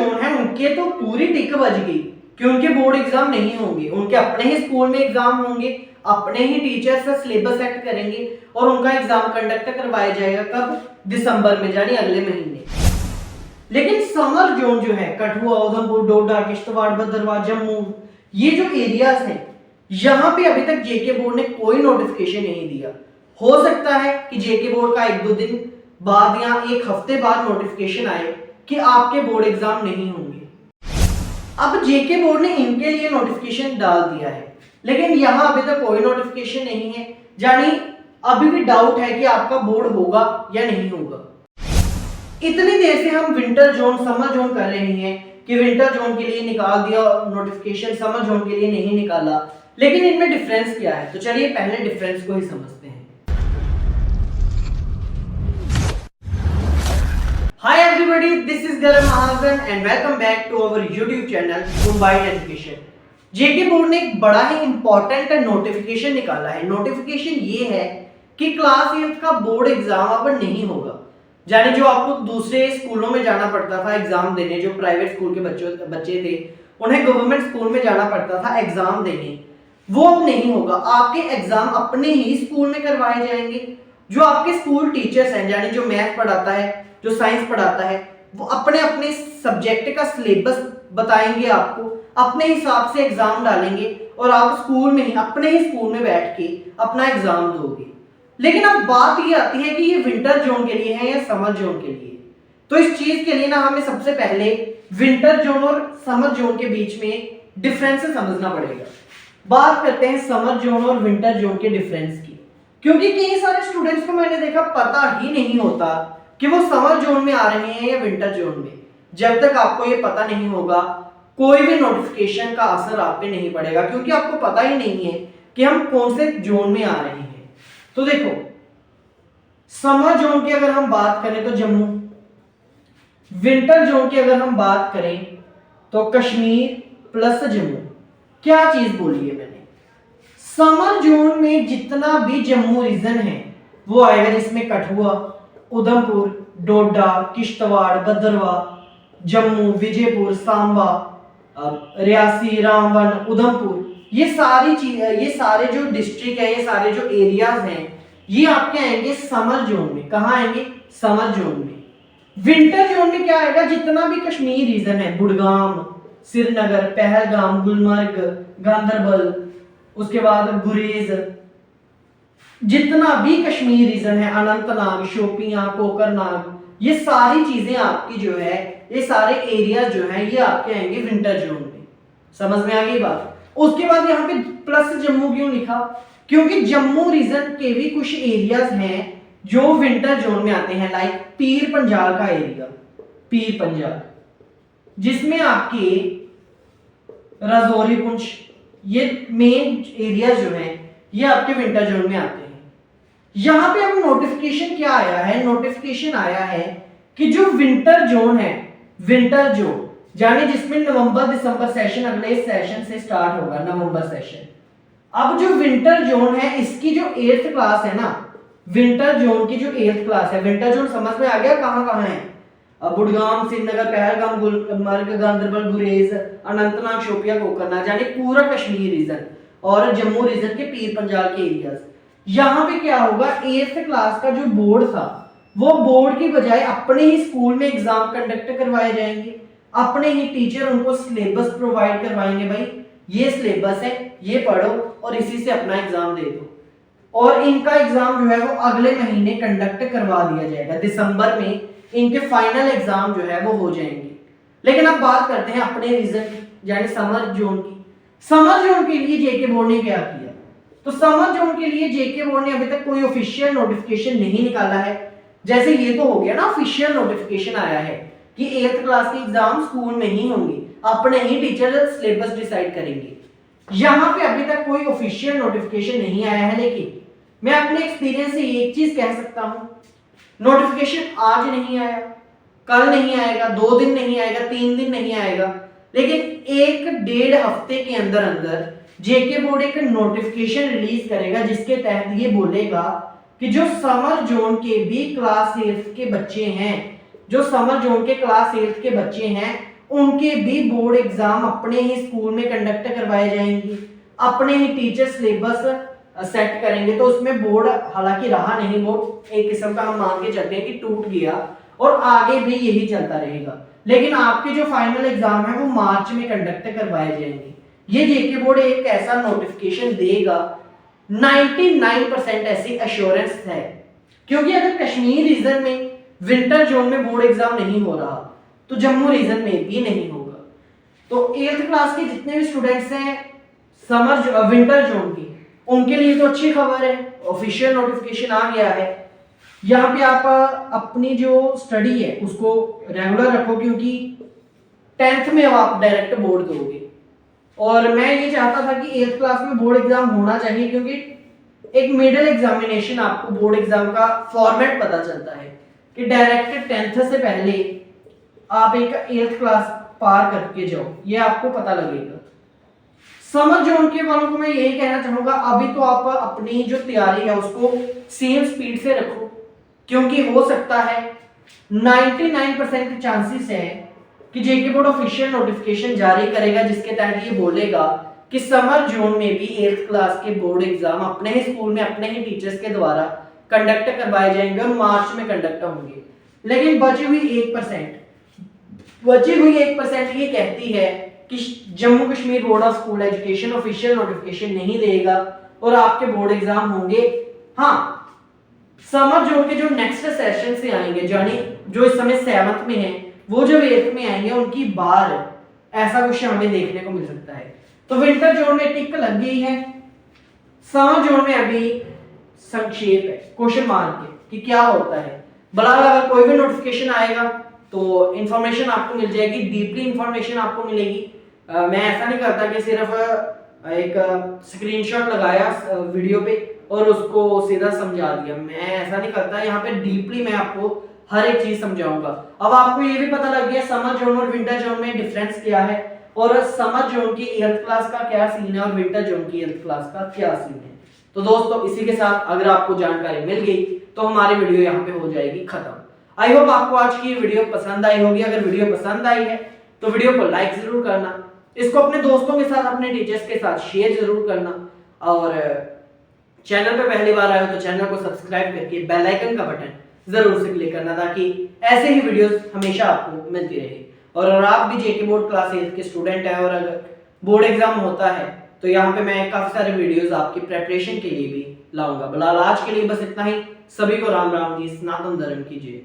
Zone है उनके तो पूरी टिक बज गई कि उनके बोर्ड एग्जाम नहीं होंगे, उनके अपने ही स्कूल में एग्जाम होंगे, अपने ही टीचर से सिलेबस सेट करेंगे और उनका एग्जाम कंडक्ट करवाया जाएगा कब? दिसंबर में, यानी अगले महीने। लेकिन समर जोन जो है कठुआ, उधमपुर, डोडा, किश्तवाड़, भद्रवाह, जम्मू, ये जो एरियाज हैं यहाँ पे अभी तक जेके बोर्ड ने कोई नोटिफिकेशन नहीं दिया। हो सकता है कि जेके बोर्ड का 1-2 दिन बाद या 1 हफ्ते बाद नोटिफिकेशन आए कि आपके बोर्ड एग्जाम नहीं होंगे। अब जेके बोर्ड ने इनके लिए नोटिफिकेशन डाल दिया है, लेकिन यहाँ अभी तक कोई नोटिफिकेशन नहीं है, यानी अभी भी डाउट है कि आपका बोर्ड होगा या नहीं होगा। इतनी देर से हम विंटर जोन, समर जोन कर रहे हैं कि विंटर जोन के लिए निकाल दिया नोटिफिकेशन, समर जोन के लिए नहीं निकाला, लेकिन इनमें डिफरेंस क्या है? तो चलिए पहले डिफरेंस को ही समझते हैं। Hi everybody, this is Garam Mahajan and welcome back to our YouTube channel Combined Education। JK board ने एक बड़ा ही इंपॉर्टेंट नोटिफिकेशन निकाला है। नोटिफिकेशन ये है कि क्लास 8 का बोर्ड एग्जाम अब नहीं होगा, यानी जो आपको दूसरे स्कूलों में जाना पड़ता था एग्जाम देने, जो प्राइवेट स्कूल के बच्चे थे उन्हें गवर्नमेंट स्कूल में जाना पड़ता था एग्जाम देने, वो अब नहीं होगा। आपके एग्जाम अपने ही स्कूल में करवाए जाएंगे। जो आपके स्कूल टीचर्स हैं, यानी जो मैथ पढ़ाता है, जो साइंस पढ़ाता है, वो अपने अपने सब्जेक्ट का सिलेबस बताएंगे आपको, अपने हिसाब से एग्जाम डालेंगे और आप स्कूल में ही, अपने ही स्कूल में बैठ के अपना एग्जाम दोगे। लेकिन अब बात ये आती है कि ये विंटर जोन के लिए है या समर जोन के लिए। तो इस चीज के लिए ना हमें सबसे पहले विंटर जोन और समर जोन के बीच में डिफरेंस समझना पड़ेगा। बात करते हैं समर जोन और विंटर जोन के डिफरेंस की, क्योंकि कई सारे स्टूडेंट्स को मैंने देखा पता ही नहीं होता कि वो समर जोन में आ रहे हैं या विंटर जोन में। जब तक आपको ये पता नहीं होगा कोई भी नोटिफिकेशन का असर आप पे नहीं पड़ेगा, क्योंकि आपको पता ही नहीं है कि हम कौन से जोन में आ रहे हैं। तो देखो, समर जोन की अगर हम बात करें तो जम्मू, विंटर जोन की अगर हम बात करें तो कश्मीर प्लस जम्मू। क्या चीज बोली है मैंने? समर जोन में जितना भी जम्मू रीजन है वो आएगा, जिसमें कठुआ, उधमपुर, डोडा, किश्तवाड़, भद्रवाह, जम्मू, विजयपुर, सांबा, रियासी, रामबन, उधमपुर, ये सारी चीज, ये सारे जो डिस्ट्रिक्ट है, ये सारे जो एरियाज हैं, ये आपके आएंगे समर जोन में। कहाँ आएंगे? समर जोन में। विंटर जोन में क्या आएगा? जितना भी कश्मीर रीजन है, बुड़गाम, श्रीनगर, पहलगाम, गुलमर्ग, गांदरबल, उसके बाद गुरेज, जितना भी कश्मीर रीजन है, अनंतनाग, शोपियां, कोकरनाग, ये सारी चीजें आपकी जो है, ये सारे एरिया जो है, ये आपके आएंगे विंटर जोन में। समझ में आ गई बात? उसके बाद यहाँ पे प्लस जम्मू क्यों लिखा? क्योंकि जम्मू रीजन के भी कुछ एरियाज हैं जो विंटर जोन में आते हैं, लाइक पीर पंजाल का एरिया, पीर पंजाल, जिसमें आपके राजौरी, पुंछ, ये मेन एरिया जो है ये आपके विंटर जोन में आते हैं। यहां पे अब नोटिफिकेशन क्या आया है? नोटिफिकेशन आया है कि जो विंटर जोन है, विंटर जोन यानी जिसमें नवंबर दिसंबर सेशन, अगले सेशन से स्टार्ट होगा नवंबर सेशन। अब जो विंटर जोन है इसकी जो 8th क्लास है ना, विंटर जोन की जो 8th क्लास है, विंटर जोन समझ में आ गया कहां कहां है? बुड़गाम, श्रीनगर, पहलगाम, गुलमर्ग, गांदरबल, गुरेज, अनंतनाग, शोपियां, कोकरनाग, यानी पूरा कश्मीर रीजन और जम्मू रीजन के पीर पंजाल के एरियाज। यहाँ पे क्या होगा? 8th क्लास का जो बोर्ड था वो बोर्ड की बजाय अपने ही स्कूल में एग्जाम कंडक्ट करवाए जाएंगे, अपने ही टीचर उनको सिलेबस प्रोवाइड करवाएंगे, भाई ये सिलेबस है, ये पढ़ो और इसी से अपना एग्जाम दे दो। और इनका एग्जाम जो है वो अगले महीने कंडक्ट करवा दिया जाएगा, दिसंबर में इनके फाइनल एग्जाम जो है वो हो जाएंगे। लेकिन अब बात करते हैं अपने रीजन की, यानी समर जोन की। समर जोन के लिए जेके बोर्ड ने क्या किया? तो समर जोन के लिए जेके बोर्ड ने अभी तक कोई ऑफिशियल नोटिफिकेशन नहीं निकाला है। जैसे ये तो हो गया ना, ऑफिशियल नोटिफिकेशन आया है कि 8th क्लास के एग्जाम स्कूल में ही होंगे, अपने ही टीचर सिलेबस डिसाइड करेंगे। यहाँ पे अभी तक कोई ऑफिशियल नोटिफिकेशन नहीं आया है, लेकिन मैं अपने एक्सपीरियंस से एक चीज कह सकता हूँ, नोटिफिकेशन आज नहीं आया, कल नहीं आएगा, 2 दिन नहीं आएगा, 3 दिन नहीं आएगा, लेकिन 1-1.5 हफ्ते के अंदर अंदर जेके बोर्ड एक नोटिफिकेशन रिलीज करेगा जिसके तहत ये बोलेगा कि जो समर जोन के भी क्लास 8 के बच्चे हैं, जो समर जोन के क्लास 8 के बच्चे हैं, उनके भी बोर्ड एग्जाम अपने ही स्कूल में कंडक्ट करवाए जाएंगे, अपने ही टीचर सिलेबस सेट करेंगे। तो उसमें बोर्ड हालांकि रहा नहीं, बोर्ड एक किस्म का हम मान के चलते हैं कि टूट गया और आगे भी यही चलता रहेगा। लेकिन आपके जो फाइनल एग्जाम है वो मार्च में कंडक्ट करवाए जाएंगे। ये जेके बोर्ड एक ऐसा नोटिफिकेशन देगा, 99% ऐसी एश्योरेंस है। क्योंकि अगर कश्मीर रीजन में विंटर जोन में बोर्ड एग्जाम नहीं हो रहा तो जम्मू रीजन में भी नहीं होगा। तो 8th क्लास के जितने भी स्टूडेंट्स हैं समर विंटर जोन की, उनके लिए तो अच्छी खबर है, ऑफिशियल नोटिफिकेशन आ गया है। यहाँ पे आप अपनी जो स्टडी है उसको रेगुलर रखो, क्योंकि 10th में अब आप डायरेक्ट बोर्ड दोगे। और मैं ये चाहता था कि 8th क्लास में बोर्ड एग्जाम होना चाहिए, क्योंकि एक मिडिल एग्जामिनेशन आपको बोर्ड एग्जाम का फॉर्मेट पता चलता है कि डायरेक्ट 10th से पहले आप एक 8th क्लास पार करके जाओ, ये आपको पता लगेगा। समर जोन के वालों को मैं यही कहना चाहूंगा, अभी तो आप अपनी जो तैयारी है उसको सेम स्पीड से रखो, क्योंकि हो सकता है 99% चांसेस है कि जेके बोर्ड ऑफिशियल नोटिफिकेशन जारी करेगा जिसके तहत ये बोलेगा कि समर जोन में भी 8th क्लास के बोर्ड एग्जाम अपने ही स्कूल में अपने ही टीचर्स के द्वारा कंडक्ट करवाए जाएंगे और मार्च में कंडक्ट होंगे। लेकिन बची हुई 1% ये कहती है कि Jammu Kashmir board of school education official notification नहीं देगा और आपके बोर्ड एग्जाम होंगे। हाँ, समर जोन के जो नेक्स्ट सेशन से आएंगे, यानी जो इस समय 7th में है, वो जो 8th में आएंगे उनकी बार ऐसा कुछ हमें देखने को मिल सकता है। तो विंटर जोन में टिक लग गई है, समर जोन में अभी संक्षेप है, क्वेश्चन मार्क है कि क्या होता है। बहरहाल अगर कोई भी नोटिफिकेशन आएगा तो इंफॉर्मेशन आपको मिल जाएगी, डीपली इंफॉर्मेशन आपको मिलेगी। मैं ऐसा नहीं करता कि सिर्फ एक स्क्रीनशॉट लगाया वीडियो पे और उसको सीधा समझा दिया, मैं ऐसा नहीं करता। यहाँ पे डीपली मैं आपको हर एक चीज समझाऊंगा। अब आपको ये भी पता लग गया समर जोन और विंटर जोन में डिफरेंस क्या है, और समर जोन की 8th क्लास का क्या सीन है और विंटर जोन की 8th क्लास का क्या सीन है। तो दोस्तों इसी के साथ अगर आपको जानकारी मिल गई तो हमारी वीडियो यहाँ पे हो जाएगी खत्म। आई होप आपको आज की वीडियो पसंद आई होगी। अगर वीडियो पसंद आई है तो वीडियो को लाइक जरूर करना, इसको अपने दोस्तों के साथ अपने टीचर्स के साथ शेयर जरूर करना, और चैनल पे पहली बार आए हो तो चैनल को सब्सक्राइब करके बेल आइकन का बटन जरूर से क्लिक करना, ताकि ऐसे ही वीडियोस हमेशा आपको मिलती रहे। और अगर आप भी जेके बोर्ड क्लास 8 के स्टूडेंट हैं और अगर बोर्ड एग्जाम होता है तो यहाँ पे मैं काफी सारे वीडियोस आपकी प्रेपरेशन के लिए भी लाऊंगा। बहरहाल आज के लिए बस इतना ही। सभी को राम राम जी, सनातन धर्म की जय।